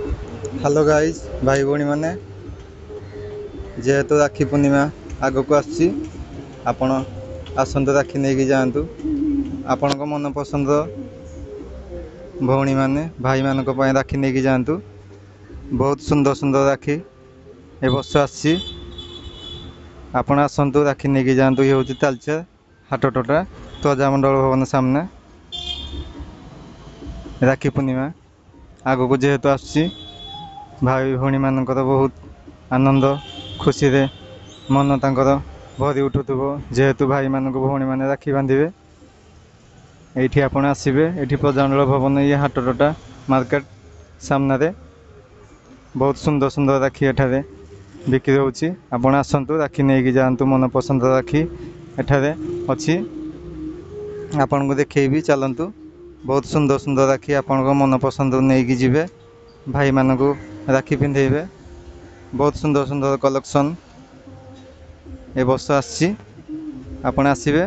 Hello guys भाई भौणी मैंने जेहेतु राखी पूर्णिमा आग को आपण आसतु राखी नहीं जातु आपण मन पसंद भौणी मैंने भाई मान राखी नहीं जातु। बहुत सुंदर सुंदर राखी ए वर्ष आसी आपण आसतु राखी नहीं जातु। ये हूँ तालचेर हाटटोटा प्रजामंडल भवन सामने राखी पूर्णिमा आग को जेहेतु आसी भाई भौणी मानकर बहुत आनंद खुशी रे मन तांकर भरी उठुथुबो जेहेतु भाई मानक भौणी माने राखी बांधिबे। एठी आपण आसीबे एठी प्रजामंडल भवन ये हाटटोटा मार्केट सामने रे बहुत सुंदर सुंदर राखी एठारे बिक्री होउची। आपण आसंतु राखी नेकी जांतु मन पसंद राखी एठारे अछि आपण को देखैबी चलंतु। बहुत सुंदर सुंदर राखी आपण को मन पसंद नेकी जिवे भाई मानक राखी पिंधेबे। बहुत सुंदर सुंदर कलेक्शन ए वर्ष आसी आपण आसीबे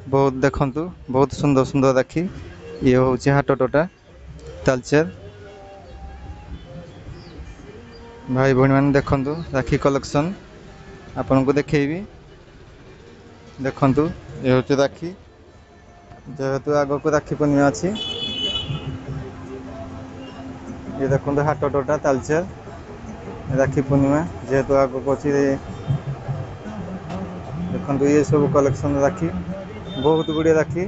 बहुत देखंतु। बहुत सुंदर सुंदर राखी ये होउची हाटटोटा तालचेर भाई भौणी माने देखंतु राखी कलेक्शन आपण को देखैबी देखंतु। ये होउची राखी जेहेतु आगो को राखी पूर्णिमा अछि ये देखते हाटटोटा तालचेर राखी पूर्णिमा जेहेतु आगे अच्छी देखो ये सब कलेक्शन राखी बहुत गुड़े राखी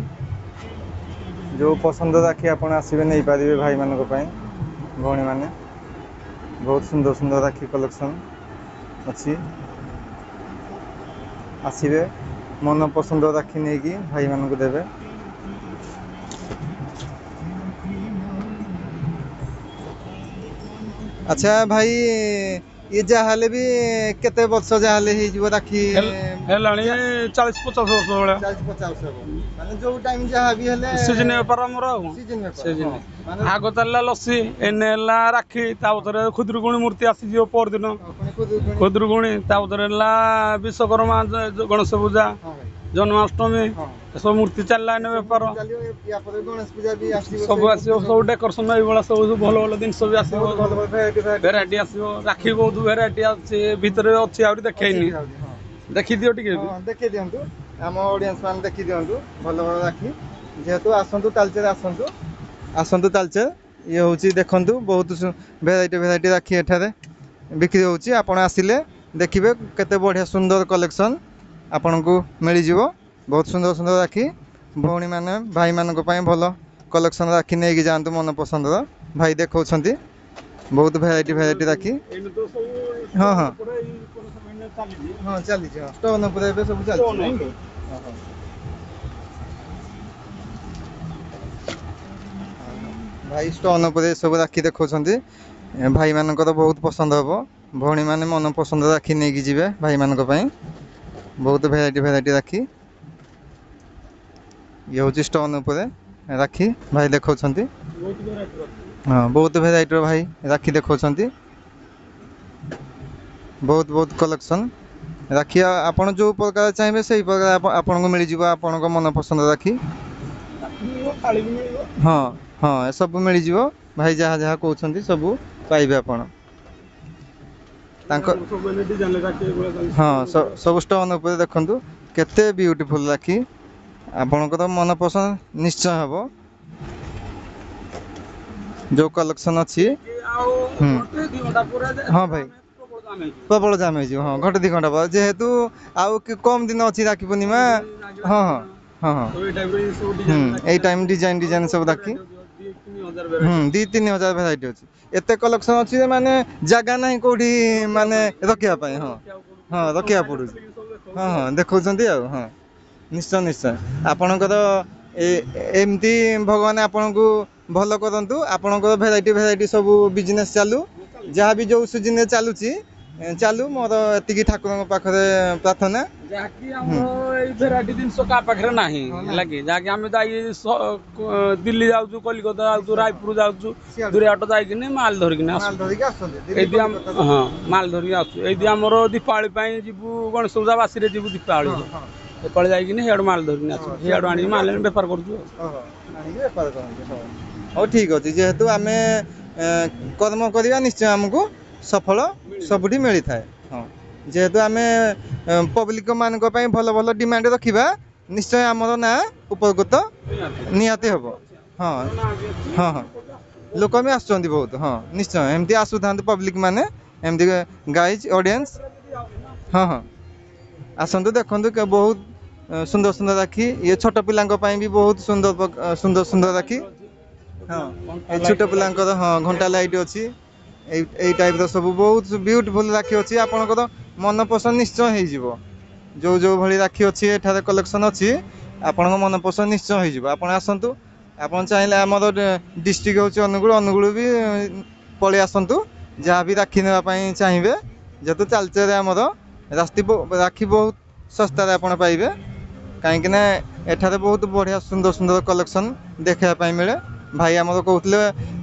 जो पसंद राखी आप आसवे नहीं पारे भाई मानक भौणी माने। बहुत सुंदर सुंदर राखी कलेक्शन अच्छी आसवे मन पसंद राखी नहीं कि भाई मानक देवे। अच्छा भाई ये जहाले भी केते वर्ष जहाले ही जीव राखी हेलाणी 40-50 वर्ष वाला 40-50 माने जो टाइम जहा भी हेले सीजन बेपार हमर सीजन माने आगो तल्ला लस्सी एनेला राखी ताउतरे खुदरुगुणी मूर्ति आसी जियो पर दिन खुदरुगुणी ताउतरेला विश्वकर्मा गणेश पूजा जन्माष्टमी सब मूर्ति चलला ने बेपार गणेश पूजा भी सब आसीबो सब डेकोरेशन एई वाला सब भल भल दिन सब आसीबो भेराइटी आसीबो राखी बहुत भेराइटी अछि भितरे अछि आउरी देखैनी देखि दियो टिके देखि दियंतु हम ऑडियंस मान देखि दियंतु भल भल राखी जेहेतु आसंतु तालचेर आसंतु तालचेर ये होउची देखंतु बहुत भेराइटी राखी एठारे बिक्री होउची। आपण आसिले देखिबे केते बढ़िया सुंदर कलेक्शन आपण को मिल जिवो। बहुत सुंदर सुंदर राखी भौणी माने भाई मानक पई भल कलेक्शन राखी नहीं कि जातु मन पसंद भाई देखौछंती बहुत भेराइटी राखी। हाँ हाँ हाँ चली स्टोन पर सब चलछि भाई स्टोन पर सब राखी देखौछंती भाई मानकर बहुत पसंद हम भौणी माने मन पसंद राखी नहीं कि जिवे भाई मानक पई बहुत भेराइटी राखी ये हूँ स्टोन उपर राखी भाई देखौछंती। हाँ बहुत भेराइटी भाई राखी देखौछंती बहुत बहुत कलेक्शन राखी आपण जो प्रकार चाहिए से प्रकार आपन को मिल जिवो आपन को मन पसंद राखी। हाँ हाँ सब मिल जिवो भाई जहाँ जहाँ कहउछंती सब पाइबे आपण हाँ सब स्टोन उपर देखंतु केते ब्यूटीफुल राखी आपनकर मन पसंद निश्चय हम जो कलेक्शन अच्छी। हाँ भाई प्रबल जाम हो हाँ घंटे 2 घंटा बाद जेहेतु आउ कम दिन अच्छी राखी पूर्णिमा। हाँ हाँ हाँ हाँ यही टाइम डिजाइन सब राखी 2-3 हजार भेराइटी अच्छी एत कलेक्शन अच्छी माने जगह ना कौटी माने रखापी। हाँ हाँ रखा पड़ू हाँ हाँ देखा हाँ निश्चय निश्चय आपणकर एमती भगवान आपण को भल करंतु आपणकर भेराइटी सब बिजनेस चालू जहाँ भी जो सीजन चलुची चालू मोर एतिकी ठाकुर पाखरे प्रार्थना जाकी हमरो ए भेराइटी दिन का पाखरे नाही लागी जाकी हम जाई दिल्ली जाउछु कलिकता जाउछु रायपुर जाउछु दूरहाट जाई किने माल धरि किने आसु एदी हम हां माल धरि आसु एदी हमरो दीपावली पई जिबु गणेश पूजा बासी रे जिबु दीपावली दीपावली जाई किने हेड माल धरि आसु हेड आनी माल व्यापार करछु आनी व्यापार करछु। हो ठीक अछि जेहेतु आमे କର୍ମ କରିବା ନିଶ୍ଚୟ ଆମକୁ ସଫଳ ସବୁଠି ମିଳିଥାଏ। ହଁ ଯେହେତୁ ଆମେ ପବ୍ଲିକ ମାନଙ୍କ ପାଇଁ ଭଲ ଭଲ ଡିମାଣ୍ଡ ରଖିବା ନିଶ୍ଚୟ ଆମର ନାଁ ଉପକୃତ ନିହାତି ହେବ। ହଁ ହଁ ହଁ ଲୋକ ବି ଆସୁଛନ୍ତି ବହୁତ। ହଁ ନିଶ୍ଚୟ ଏମିତି ଆସୁଥାନ୍ତୁ ପବ୍ଲିକ ମାନେ ଏମିତି ଗାଇଜ୍ ଅଡ଼ିଏନ୍ସ। ହଁ ହଁ ଆସନ୍ତୁ ଦେଖନ୍ତୁ ବହୁତ ସୁନ୍ଦର ସୁନ୍ଦର ରାକ୍ଷୀ ଇଏ ଛୋଟ ପିଲାଙ୍କ ପାଇଁ ବି ବହୁତ ସୁନ୍ଦର ସୁନ୍ଦର ସୁନ୍ଦର ରାକ୍ଷୀ। ହଁ ଏଇ ଛୋଟ ପିଲାଙ୍କର ହଁ ଘଣ୍ଟା ଲାଇଟ୍ ଅଛି। ଏଇ ଟାଇପ୍ର ସବୁ ବହୁତ ବିୟୁଟିଫୁଲ୍ ରାକ୍ଷୀ ଅଛି। ଆପଣଙ୍କର ମନ ପସନ୍ଦ ନିଶ୍ଚୟ ହେଇଯିବ। ଯୋଉ ଭଳି ରାକ୍ଷୀ ଅଛି ଏଠାରେ କଲେକ୍ସନ୍ ଅଛି ଆପଣଙ୍କ ମନ ପସନ୍ଦ ନିଶ୍ଚୟ ହେଇଯିବ। ଆପଣ ଆସନ୍ତୁ। ଆପଣ ଚାହିଁଲେ ଆମର ଡିଷ୍ଟ୍ରିକ୍ଟ ହେଉଛି ଅନୁଗୁଳ ବି ପଳେଇ ଆସନ୍ତୁ। ଯାହା ବି ରାକ୍ଷୀ ନେବା ପାଇଁ ଚାହିଁବେ ଯେହେତୁ ତାଳଚେରରେ ଆମର ରାକ୍ଷୀ ବହୁତ ଶସ୍ତାରେ ଆପଣ ପାଇବେ। କାହିଁକିନା ଏଠାରେ ବହୁତ ବଢ଼ିଆ ସୁନ୍ଦର ସୁନ୍ଦର କଲେକ୍ସନ୍ ଦେଖିବା ପାଇଁ ମିଳେ। ଭାଇ ଆମର କହୁଥିଲେ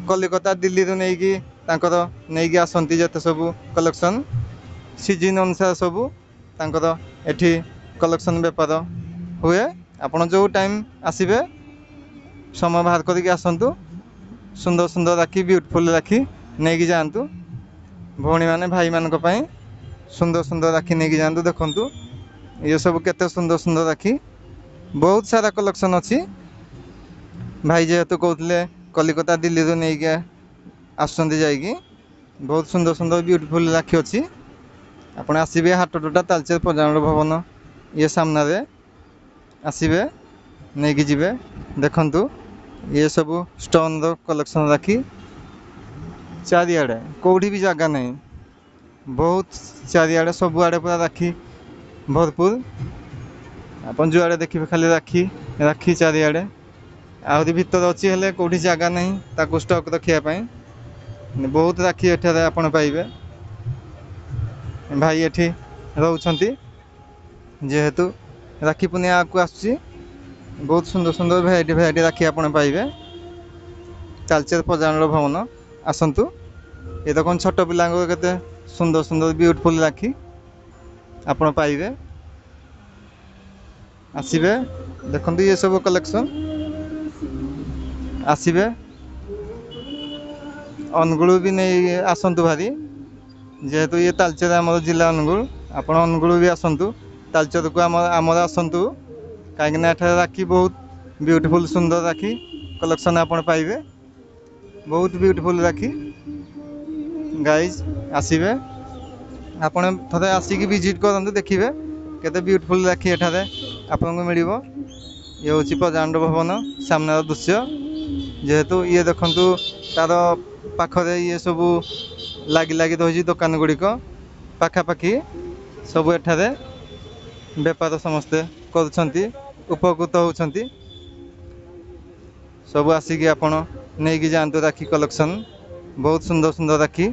କଲିକତା ଦିଲ୍ଲୀରୁ ତାଙ୍କର ନେଇକି ଆସନ୍ତି ଯେତେ ସବୁ କଲେକ୍ସନ୍ ସିଜିନ୍ ଅନୁସାରେ ସବୁ ତାଙ୍କର ଏଠି କଲେକ୍ସନ୍ ବେପାର ହୁଏ। ଆପଣ ଯେଉଁ ଟାଇମ୍ ଆସିବେ ସମୟ ବାହାର କରିକି ଆସନ୍ତୁ। ସୁନ୍ଦର ସୁନ୍ଦର ରାକ୍ଷୀ ବିୟୁଟିଫୁଲ୍ ରାକ୍ଷୀ ନେଇକି ଯାଆନ୍ତୁ। ଭଉଣୀମାନେ ଭାଇମାନଙ୍କ ପାଇଁ ସୁନ୍ଦର ସୁନ୍ଦର ରାକ୍ଷୀ ନେଇକି ଯାଆନ୍ତୁ। ଦେଖନ୍ତୁ ଇଏ ସବୁ କେତେ ସୁନ୍ଦର ସୁନ୍ଦର ରାକ୍ଷୀ ବହୁତ ସାରା କଲେକ୍ସନ୍ ଅଛି। ଭାଇ ଯେହେତୁ କହୁଥିଲେ କଲିକତା ଦିଲ୍ଲୀରୁ ନେଇକି ଆସୁଛନ୍ତି ଯାଇକି ବହୁତ ସୁନ୍ଦର ସୁନ୍ଦର ବିୟୁଟିଫୁଲ୍ ରାକ୍ଷୀ ଅଛି। ଆପଣ ଆସିବେ ହାଟଟୋଟା ତାଳଚେର ପ୍ରଜାନନ୍ଦ ଭବନ ଇଏ ସାମ୍ନାରେ ଆସିବେ ନେଇକି ଯିବେ। ଦେଖନ୍ତୁ ଇଏ ସବୁ ଷ୍ଟୋନ୍ର କଲେକ୍ସନ୍ ରାକ୍ଷୀ ଚାରିଆଡ଼େ କେଉଁଠି ବି ଜାଗା ନାହିଁ। ବହୁତ ଚାରିଆଡ଼େ ସବୁଆଡ଼େ ପୁରା ରାକ୍ଷୀ ଭରପୁର। ଆପଣ ଯୁଆଡ଼େ ଦେଖିବେ ଖାଲି ରାକ୍ଷୀ ଚାରିଆଡ଼େ। ଆହୁରି ଭିତରେ ଅଛି ହେଲେ କେଉଁଠି ଜାଗା ନାହିଁ ତାକୁ ଷ୍ଟକ୍ ରଖିବା ପାଇଁ। ବହୁତ ରାକ୍ଷୀ ଏଠାରେ ଆପଣ ପାଇବେ। ଭାଇ ଏଠି ରହୁଛନ୍ତି ଯେହେତୁ ରାକ୍ଷୀ ପୂର୍ଣ୍ଣିମା ଆଗକୁ ଆସୁଛି ବହୁତ ସୁନ୍ଦର ସୁନ୍ଦର ଭେରାଇଟି ରାକ୍ଷୀ ଆପଣ ପାଇବେ। ତାଳଚେର ପ୍ରଜାନନ୍ଦ ଭବନ ଆସନ୍ତୁ। ଏ ଦେଖନ୍ତୁ ଛୋଟ ପିଲାଙ୍କ କେତେ ସୁନ୍ଦର ସୁନ୍ଦର ବିୟୁଟିଫୁଲ୍ ରାକ୍ଷୀ ଆପଣ ପାଇବେ। ଆସିବେ ଦେଖନ୍ତୁ ଇଏ ସବୁ କଲେକ୍ସନ୍। ଆସିବେ ଅନୁଗୁଳ ବି ନେଇ ଆସନ୍ତୁ ଭାରି ଯେହେତୁ ଇଏ ତାଳଚେର ଆମର ଜିଲ୍ଲା ଅନୁଗୁଳ। ଆପଣ ଅନୁଗୁଳ ବି ଆସନ୍ତୁ ତାଳଚେରକୁ ଆମର ଆସନ୍ତୁ। କାହିଁକିନା ଏଠାରେ ରାକ୍ଷୀ ବହୁତ ବିୟୁଟିଫୁଲ୍ ସୁନ୍ଦର ରାକ୍ଷୀ କଲେକ୍ସନ୍ ଆପଣ ପାଇବେ। ବହୁତ ବିୟୁଟିଫୁଲ୍ ରାକ୍ଷୀ ଗାଇଜ୍ ଆସିବେ। ଆପଣ ଥରେ ଆସିକି ଭିଜିଟ୍ କରନ୍ତୁ ଦେଖିବେ କେତେ ବିୟୁଟିଫୁଲ୍ ରାକ୍ଷୀ ଏଠାରେ ଆପଣଙ୍କୁ ମିଳିବ। ଇଏ ହେଉଛି ପ୍ରଜାନନ୍ଦ ଭବନ ସାମ୍ନାର ଦୃଶ୍ୟ। ଯେହେତୁ ଇଏ ଦେଖନ୍ତୁ ତାର ପାଖରେ ଇଏ ସବୁ ଲାଗି ରହିଛି ଦୋକାନ ଗୁଡ଼ିକ ପାଖାପାଖି ସବୁ ଏଠାରେ ବେପାର ସମସ୍ତେ କରୁଛନ୍ତି ଉପକୃତ ହେଉଛନ୍ତି। ସବୁ ଆସିକି ଆପଣ ନେଇକି ଯାଆନ୍ତୁ ରାକ୍ଷୀ କଲେକ୍ସନ୍। ବହୁତ ସୁନ୍ଦର ସୁନ୍ଦର ରାକ୍ଷୀ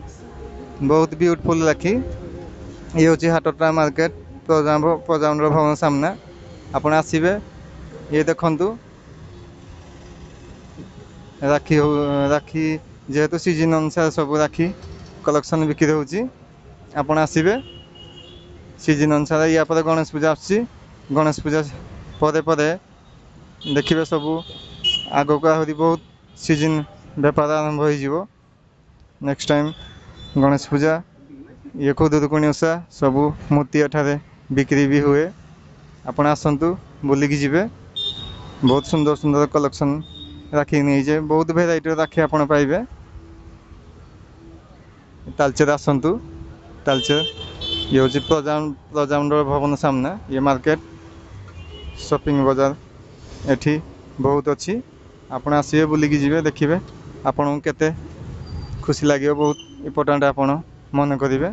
ବହୁତ ବିୟୁଟିଫୁଲ୍ ରାକ୍ଷୀ। ଇଏ ହେଉଛି ହାଟଟୋଟା ମାର୍କେଟ ପ୍ରଜାନନ୍ଦ ଭବନ ସାମ୍ନା। ଆପଣ ଆସିବେ ଇଏ ଦେଖନ୍ତୁ ରାକ୍ଷୀ ଯେହେତୁ ସିଜିନ୍ ଅନୁସାରେ ସବୁ ରାକ୍ଷୀ କଲେକ୍ସନ୍ ବିକ୍ରି ହେଉଛି। ଆପଣ ଆସିବେ ସିଜିନ୍ ଅନୁସାରେ। ୟା ପରେ ଗଣେଶ ପୂଜା ଆସୁଛି। ଗଣେଶ ପୂଜା ପରେ ଦେଖିବେ ସବୁ ଆଗକୁ ଆହୁରି ବହୁତ ସିଜିନ୍ ବେପାର ଆରମ୍ଭ ହୋଇଯିବ। ନେକ୍ସଟ ଟାଇମ୍ ଗଣେଶ ପୂଜା ଇଏ ଖୁଦୁରୁକୁଣୀ ଓଷା ସବୁ ମୂର୍ତ୍ତି ଏଠାରେ ବିକ୍ରି ବି ହୁଏ। ଆପଣ ଆସନ୍ତୁ ବୁଲିକି ଯିବେ। ବହୁତ ସୁନ୍ଦର ସୁନ୍ଦର କଲେକ୍ସନ୍ ରାକ୍ଷୀ ନେଇଯିବେ। ବହୁତ ଭେରାଇଟିର ରାକ୍ଷୀ ଆପଣ ପାଇବେ। ତାଳଚେର ଆସନ୍ତୁ। ତାଳଚେର ଇଏ ହେଉଛି ପ୍ରଜାନନ୍ଦ ଭବନ ସାମ୍ନା ଇଏ ମାର୍କେଟ ସପିଂ ବଜାର ଏଠି ବହୁତ ଅଛି। ଆପଣ ଆସିବେ ବୁଲିକି ଯିବେ ଦେଖିବେ ଆପଣଙ୍କୁ କେତେ ଖୁସି ଲାଗିବ। ବହୁତ ଇମ୍ପୋର୍ଟାଣ୍ଟ ଆପଣ ମନେ କରିବେ।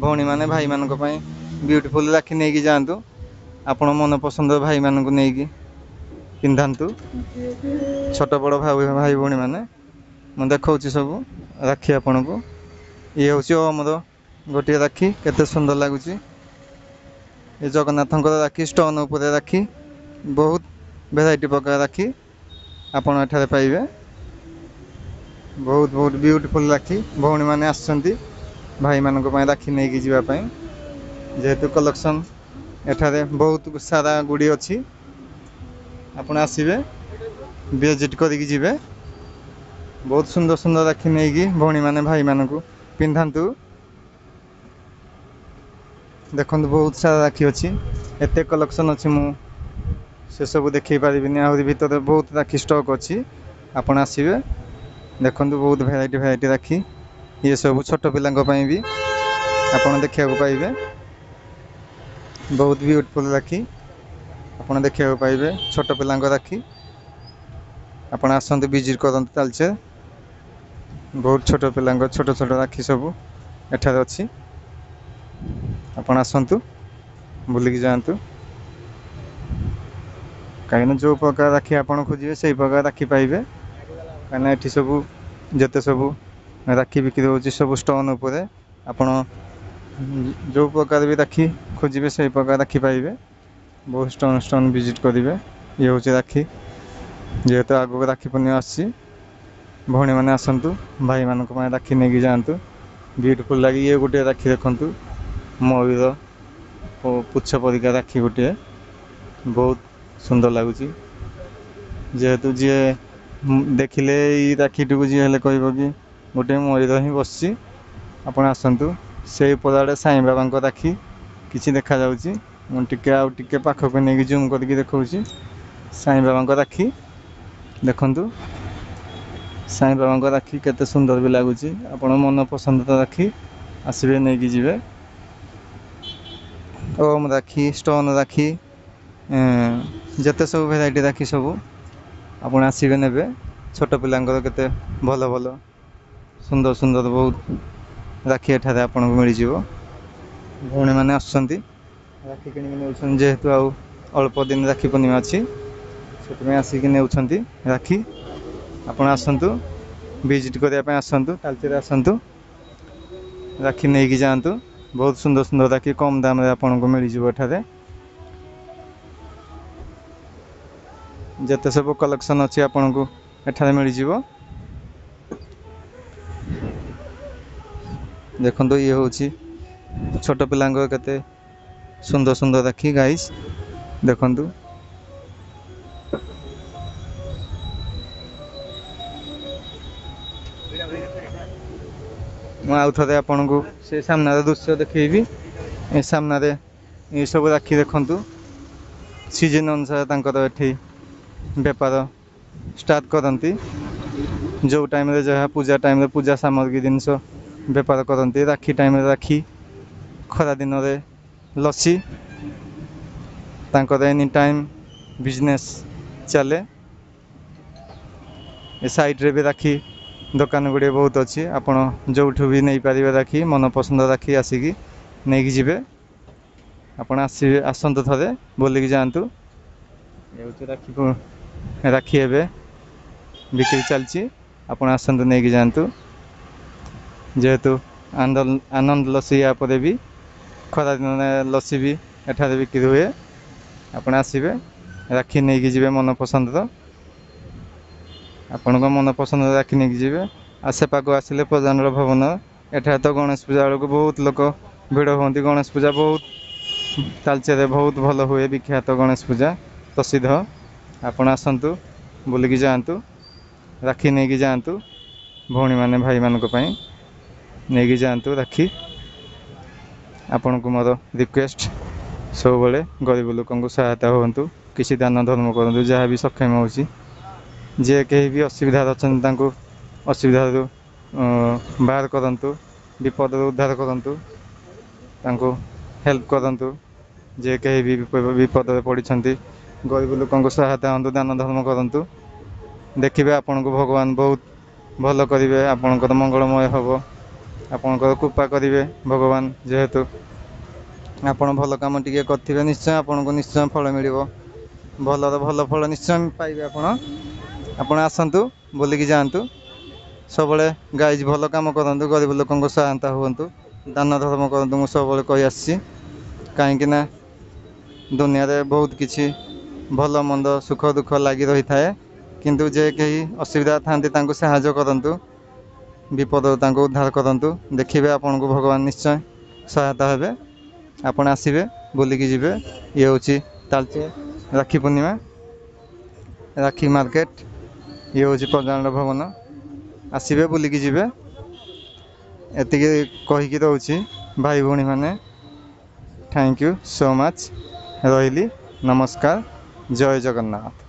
ଭଉଣୀମାନେ ଭାଇମାନଙ୍କ ପାଇଁ ବିୟୁଟିଫୁଲ୍ ରାକ୍ଷୀ ନେଇକି ଯାଆନ୍ତୁ। ଆପଣ ମନ ପସନ୍ଦ ଭାଇମାନଙ୍କୁ ନେଇକି ପିନ୍ଧାନ୍ତୁ। ଛୋଟ ବଡ଼ ଭାଇ ଭଉଣୀମାନେ ମୁଁ ଦେଖାଉଛି ସବୁ ରାକ୍ଷୀ ଆପଣଙ୍କୁ। ଇଏ ହେଉଛି ଓମର ଗୋଟିଏ ରାକ୍ଷୀ କେତେ ସୁନ୍ଦର ଲାଗୁଛି। ଏ ଜଗନ୍ନାଥଙ୍କର ରାକ୍ଷୀ ଷ୍ଟୋନ୍ ଉପରେ ରାକ୍ଷୀ ବହୁତ ଭେରାଇଟି ପ୍ରକାର ରାକ୍ଷୀ ଆପଣ ଏଠାରେ ପାଇବେ। ବହୁତ ବିୟୁଟିଫୁଲ୍ ରାକ୍ଷୀ ଭଉଣୀମାନେ ଆସିଛନ୍ତି ଭାଇମାନଙ୍କ ପାଇଁ ରାକ୍ଷୀ ନେଇକି ଯିବା ପାଇଁ। ଯେହେତୁ କଲେକ୍ସନ୍ ଏଠାରେ ବହୁତ ସାରା ଗୁଡ଼ିଏ ଅଛି। ଆପଣ ଆସିବେ ଭିଜିଟ୍ କରିକି ଯିବେ। ବହୁତ ସୁନ୍ଦର ସୁନ୍ଦର ରାକ୍ଷୀ ନେଇକି ଭଉଣୀମାନେ ଭାଇମାନଙ୍କୁ ପିନ୍ଧାନ୍ତୁ। ଦେଖନ୍ତୁ ବହୁତ ସାରା ରାକ୍ଷୀ ଅଛି, ଏତେ କଲେକ୍ସନ୍ ଅଛି, ମୁଁ ସେସବୁ ଦେଖାଇ ପାରିବିନି। ଆହୁରି ଭିତରେ ବହୁତ ରାକ୍ଷୀ ଷ୍ଟକ୍ ଅଛି, ଆପଣ ଆସିବେ ଦେଖନ୍ତୁ। ବହୁତ ଭେରାଇଟି ରାକ୍ଷୀ, ଇଏ ସବୁ ଛୋଟ ପିଲାଙ୍କ ପାଇଁ ବି ଆପଣ ଦେଖିବାକୁ ପାଇବେ। ବହୁତ ବିୟୁଟିଫୁଲ୍ ରାକ୍ଷୀ ଆପଣ ଦେଖିବାକୁ ପାଇବେ, ଛୋଟ ପିଲାଙ୍କ ରାକ୍ଷୀ। ଆପଣ ଆସନ୍ତୁ, ଭିଜିଟ୍ କରନ୍ତୁ ତାଳଚେର। ବହୁତ ଛୋଟ ପିଲାଙ୍କ ଛୋଟ ଛୋଟ ରାକ୍ଷୀ ସବୁ ଏଠାରେ ଅଛି, ଆପଣ ଆସନ୍ତୁ ବୁଲିକି ଯାଆନ୍ତୁ। କାହିଁକିନା ଯେଉଁ ପ୍ରକାର ରାକ୍ଷୀ ଆପଣ ଖୋଜିବେ ସେଇ ପ୍ରକାର ରାକ୍ଷୀ ପାଇବେ। କାହିଁକିନା ଏଠି ସବୁ ଯେତେ ସବୁ ରାକ୍ଷୀ ବିକ୍ରି ହେଉଛି ସବୁ ଷ୍ଟୋନ୍ ଉପରେ, ଆପଣ ଯେଉଁ ପ୍ରକାର ବି ରାକ୍ଷୀ ଖୋଜିବେ ସେଇ ପ୍ରକାର ରାକ୍ଷୀ ପାଇବେ। ବହୁତ ଷ୍ଟୋନ୍ ଭିଜିଟ୍ କରିବେ। ଇଏ ହେଉଛି ରାକ୍ଷୀ, ଯେହେତୁ ଆଗକୁ ରାକ୍ଷୀ ପୂର୍ଣ୍ଣିମା ଆସୁଛି, ଭଉଣୀମାନେ ଆସନ୍ତୁ, ଭାଇମାନଙ୍କ ପାଇଁ ରାକ୍ଷୀ ନେଇକି ଯାଆନ୍ତୁ। ବିୟୁଟିଫୁଲ୍ ଲାଗି ଇଏ ଗୋଟିଏ ରାକ୍ଷୀ ଦେଖନ୍ତୁ, ମୟୂର ଓ ପୁଚ୍ଛ ପରିକା ରାକ୍ଷୀ ଗୋଟିଏ, ବହୁତ ସୁନ୍ଦର ଲାଗୁଛି। ଯେହେତୁ ଯିଏ ଦେଖିଲେ ଏଇ ରାକ୍ଷୀଟିକୁ ଯିଏ ହେଲେ କହିବ କି ଗୋଟିଏ ମୟୂର ହିଁ ବସିଛି। ଆପଣ ଆସନ୍ତୁ, ସେଇ ପଦାରେ ସାଇ ବାବାଙ୍କ ରାକ୍ଷୀ କିଛି ଦେଖାଯାଉଛି। ମୁଁ ଆଉ ଟିକେ ପାଖକୁ ନେଇକି ଜୁମ୍ କରିକି ଦେଖାଉଛି। ସାଇ ବାବାଙ୍କ ରାକ୍ଷୀ ଦେଖନ୍ତୁ, ସାଇ ବାବାଙ୍କ ରାକ୍ଷୀ କେତେ ସୁନ୍ଦର ବି ଲାଗୁଛି। ଆପଣ ମନ ପସନ୍ଦର ରାକ୍ଷୀ ଆସିବେ ନେଇକି ଯିବେ। ଓମ୍ ରାକ୍ଷୀ, ଷ୍ଟୋନ୍ ରାକ୍ଷୀ, ଯେତେ ସବୁ ଭେରାଇଟି ରାକ୍ଷୀ ସବୁ ଆପଣ ଆସିବେ ନେବେ। ଛୋଟ ପିଲାଙ୍କର କେତେ ଭଲ ଭଲ ସୁନ୍ଦର ସୁନ୍ଦର ବହୁତ ରାକ୍ଷୀ ଏଠାରେ ଆପଣଙ୍କୁ ମିଳିଯିବ। ଭଉଣୀମାନେ ଆସୁଛନ୍ତି ରାକ୍ଷୀ କିଣିକି ନେଉଛନ୍ତି, ଯେହେତୁ ଆଉ ଅଳ୍ପ ଦିନ ରାକ୍ଷୀ ପୂର୍ଣ୍ଣିମା ଅଛି, ସେଥିପାଇଁ ଆସିକି ନେଉଛନ୍ତି ରାକ୍ଷୀ। ଆପଣ ଆସନ୍ତୁ, ଭିଜିଟ୍ କରିବା ପାଇଁ ଆସନ୍ତୁ, ତାଳଚେର ଆସନ୍ତୁ, ରାକ୍ଷୀ ନେଇକି ଯାଆନ୍ତୁ। ବହୁତ ସୁନ୍ଦର ସୁନ୍ଦର ରାକ୍ଷୀ କମ୍ ଦାମରେ ଆପଣଙ୍କୁ ମିଳିଯିବ ଏଠାରେ। ଯେତେ ସବୁ କଲେକ୍ସନ୍ ଅଛି ଆପଣଙ୍କୁ ଏଠାରେ ମିଳିଯିବ। ଦେଖନ୍ତୁ, ଇଏ ହେଉଛି ଛୋଟ ପିଲାଙ୍କ କେତେ ସୁନ୍ଦର ସୁନ୍ଦର ରାକ୍ଷୀ ଗାଇସ୍, ଦେଖନ୍ତୁ। ମୁଁ ଆଉ ଥରେ ଆପଣଙ୍କୁ ସେ ସାମ୍ନାରେ ଦୃଶ୍ୟ ଦେଖେଇବି। ଏ ସାମ୍ନାରେ ଏସବୁ ରାକ୍ଷୀ ଦେଖନ୍ତୁ, ସିଜନ୍ ଅନୁସାରେ ତାଙ୍କର ଏଠି ବେପାର ଷ୍ଟାର୍ଟ କରନ୍ତି। ଯେଉଁ ଟାଇମ୍ରେ ଯାହା ପୂଜା ଟାଇମ୍ରେ ପୂଜା ସାମଗ୍ରୀ ଜିନିଷ ବେପାର କରନ୍ତି। ରାକ୍ଷୀ ଟାଇମ୍ରେ ରାକ୍ଷୀ, ଖରା ଦିନରେ ଲସି, ତାଙ୍କର ଏନି ଟାଇମ୍ ବିଜନେସ୍ ଚାଲେ। ଏ ସାଇଡ଼ରେ ବି ରାକ୍ଷୀ ଦୋକାନ ଗୁଡ଼ିଏ ବହୁତ ଅଛି, ଆପଣ ଯେଉଁଠୁ ବି ନେଇପାରିବେ ରାକ୍ଷୀ, ମନପସନ୍ଦ ରାକ୍ଷୀ ଆସିକି ନେଇକି ଯିବେ। ଆପଣ ଆସନ୍ତୁ ଥରେ ବୁଲିକି ଯାଆନ୍ତୁ। ଏ ହେଉଛି ରାକ୍ଷୀ ଏବେ ବିକ୍ରି ଚାଲିଛି, ଆପଣ ଆସନ୍ତୁ ନେଇକି ଯାଆନ୍ତୁ। ଯେହେତୁ ଆନନ୍ଦ ଲସି ୟା ପରେ ବି ଖରାଦିନରେ ଲସି ବି ଏଠାରେ ବିକ୍ରି ହୁଏ। ଆପଣ ଆସିବେ, ରାକ୍ଷୀ ନେଇକି ଯିବେ ମନପସନ୍ଦର। ଆପଣଙ୍କ ମନପସନ୍ଦର ରାକ୍ଷୀ ନେଇକି ଯିବେ। ଆଉ ସେପାଖକୁ ଆସିଲେ ପ୍ରଧାନର ଭବନ, ଏଠାରେ ତ ଗଣେଶ ପୂଜା ବେଳକୁ ବହୁତ ଲୋକ ଭିଡ଼ ହୁଅନ୍ତି। ଗଣେଶ ପୂଜା ବହୁତ ତାଳଚେରରେ ବହୁତ ଭଲ ହୁଏ, ବିଖ୍ୟାତ ଗଣେଶ ପୂଜା ପ୍ରସିଦ୍ଧ। ଆପଣ ଆସନ୍ତୁ, ବୁଲିକି ଯାଆନ୍ତୁ, ରାକ୍ଷୀ ନେଇକି ଯାଆନ୍ତୁ। ଭଉଣୀମାନେ ଭାଇମାନଙ୍କ ପାଇଁ ନେଇକି ଯାଆନ୍ତୁ ରାକ୍ଷୀ। ଆପଣଙ୍କୁ ମୋର ରିକ୍ୱେଷ୍ଟ, ସବୁବେଳେ ଗରିବ ଲୋକଙ୍କୁ ସହାୟତା ହୁଅନ୍ତୁ, କିଛି ଦାନ ଧର୍ମ କରନ୍ତୁ, ଯାହା ବି ସକ୍ଷମ ହେଉଛି। ଯିଏ କେହି ବି ଅସୁବିଧାରେ ଅଛନ୍ତି ତାଙ୍କୁ ଅସୁବିଧାରୁ ବାହାର କରନ୍ତୁ, ବିପଦରୁ ଉଦ୍ଧାର କରନ୍ତୁ, ତାଙ୍କୁ ହେଲ୍ପ କରନ୍ତୁ। ଯିଏ କେହି ବି ବିପଦରେ ପଡ଼ିଛନ୍ତି, ଗରିବ ଲୋକଙ୍କୁ ସହାୟତା ହୁଅନ୍ତୁ, ଦାନ ଧର୍ମ କରନ୍ତୁ। ଦେଖିବେ ଆପଣଙ୍କୁ ଭଗବାନ ବହୁତ ଭଲ କରିବେ, ଆପଣଙ୍କର ମଙ୍ଗଳମୟ ହେବ, ଆପଣଙ୍କର କୃପା କରିବେ ଭଗବାନ। ଯେହେତୁ ଆପଣ ଭଲ କାମ ଟିକେ କରିଥିବେ, ନିଶ୍ଚୟ ଆପଣଙ୍କୁ ନିଶ୍ଚୟ ଫଳ ମିଳିବ। ଭଲର ଭଲ ଫଳ ନିଶ୍ଚୟ ପାଇବେ ଆପଣ। ଆପଣ ଆସନ୍ତୁ, ବୁଲିକି ଯାଆନ୍ତୁ। ସବୁବେଳେ ଗାଇଜ୍ ଭଲ କାମ କରନ୍ତୁ, ଗରିବ ଲୋକଙ୍କ ସହାୟତା ହୁଅନ୍ତୁ, ଦାନ ଧର୍ମ କରନ୍ତୁ। ମୁଁ ସବୁବେଳେ କହି ଆସିଛି, କାହିଁକିନା ଦୁନିଆରେ ବହୁତ କିଛି ଭଲ ମନ୍ଦ ସୁଖ ଦୁଃଖ ଲାଗି ରହିଥାଏ, କିନ୍ତୁ ଯେ କେହି ଅସୁବିଧା ଥାଆନ୍ତି ତାଙ୍କୁ ସାହାଯ୍ୟ କରନ୍ତୁ, ବିପଦରୁ ତାଙ୍କୁ ଉଦ୍ଧାର କରନ୍ତୁ। ଦେଖିବେ ଆପଣଙ୍କୁ ଭଗବାନ ନିଶ୍ଚୟ ସହାୟତା ହେବେ। ଆପଣ ଆସିବେ, ବୁଲିକି ଯିବେ। ଇଏ ହେଉଛି ତାଳଚେର ରାକ୍ଷୀ ପୂର୍ଣ୍ଣିମା, ରାକ୍ଷୀ ମାର୍କେଟ। ଇଏ ହେଉଛି ପ୍ରଧାନର ଭବନ। ଆସିବେ ବୁଲିକି ଯିବେ। ଏତିକି କହିକି ରହୁଛି ଭାଇ ଭଉଣୀମାନେ। Thank you so much. ରହିଲି, ନମସ୍କାର, ଜୟ ଜଗନ୍ନାଥ।